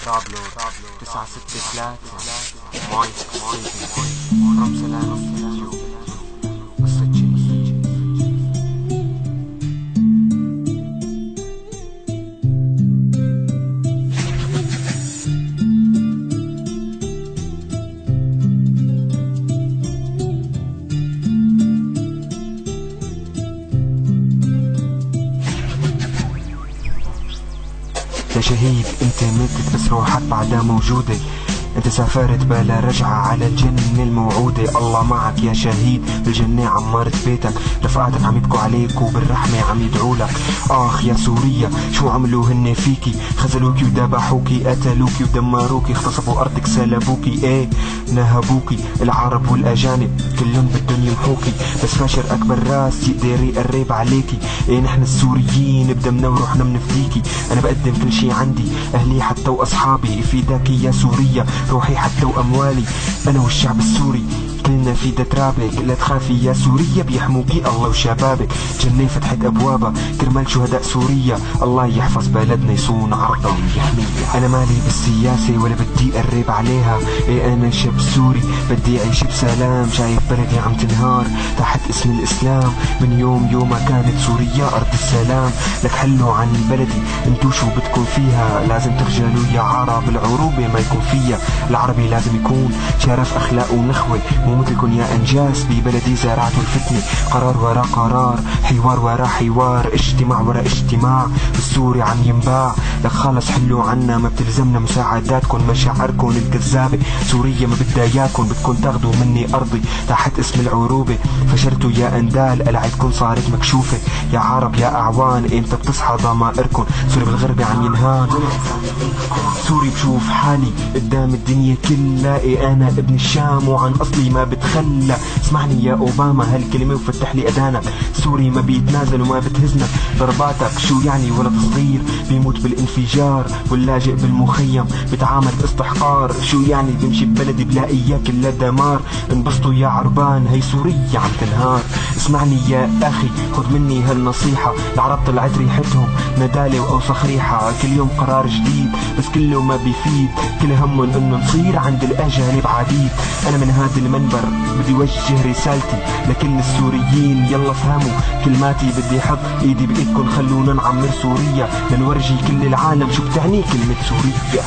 963 مايك from سلام ستوديو قصة شي. يا شهيد انت متت بس روحك بعدها موجودة، انت سافرت بلا رجعة على الجنة الموعودة. الله معك يا شهيد، بالجنة عمرت بيتك، رفقاتك عم يبكوا عليك وبالرحمة عم يدعولك. اخ يا سوريا شو عملوا هن فيكي؟ خذلوكي وذبحوكي، قتلوكي ودمروكي، اغتصبوا ارضك سلبوكي، ايه نهبوكي. العرب والاجانب كلهم بدهم يمحوكي، بس فاشر اكبر راس يقدر يقرب عليكي. ايه نحن السوريين بدمنا وروحنا منفديكي. انا بقدم كل شي عندي، اهلي حتى واصحابي، فداكي يا سوريا روحي حتى واموالي. انا والشعب السوري كلنا في ترابك، لا تخافي يا سوريا بيحموكي الله وشبابك. جنة فتحت ابوابها كرمال شهداء سوريا، الله يحفظ بلدنا يصون عرضها ويحميها. انا مالي بالسياسة ولا بدي اقرب عليها، ايه انا شاب سوري بدي اعيش بسلام. شايف بلدي عم تنهار تحت اسم الاسلام، من يوم كانت سوريا ارض السلام. لك حلوا عن بلدي انتو شو بدكم فيها، لازم تخجلوا يا عرب العروبة ما يكون فيها. العربي لازم يكون شرف اخلاق ونخوة، مو مثلكن يا انجاس ببلدي زرعتوا الفتنة. قرار ورا قرار، حوار ورا حوار، اجتماع ورا اجتماع، السوري عم ينباع. لك خلص حلوا عنا ما بتلزمنا مساعداتكن، مشاعركن الكذابة سوريا ما بدها اياكن، بدكن تاخدوا مني ارضي تحت اسم العروبة. فشلتوا يا اندال قلعتكن صارت مكشوفة. يا عرب يا اعوان امتى بتصحى ضمائركن؟ سوري بالغربة عم ينهان، سوري بشوف حالي قدام الدنيا كلها. ايه انا ابن الشام وعن اصلي ما بتخلى. اسمعني يا اوباما هالكلمة وفتح لي اذانك، سوري ما بيتنازل وما بتهزنا ضرباتك. شو يعني ولد صغير بيموت بالانفجار، واللاجئ بالمخيم بتعامل باستحقار. شو يعني بمشي ببلدي بلاقي اياك الا دمار. انبسطوا يا عربان هي سوريا عم تنهار. اسمعني يا اخي خذ مني هالنصيحة، العرب طلعت ريحتهم ندالة واوسخ ريحة. كل يوم قرار جديد بس كله ما بيفيد، كل همهم انه نصير عند الاجانب عبيد. انا من هذا المنبر بدي وجه رسالتي لكل السوريين، يلا فهموا كلماتي. بدي احط ايدي بايدكم خلونا نعمر سوريا، لنورجي كل العالم شو بتعني كلمة سوريا.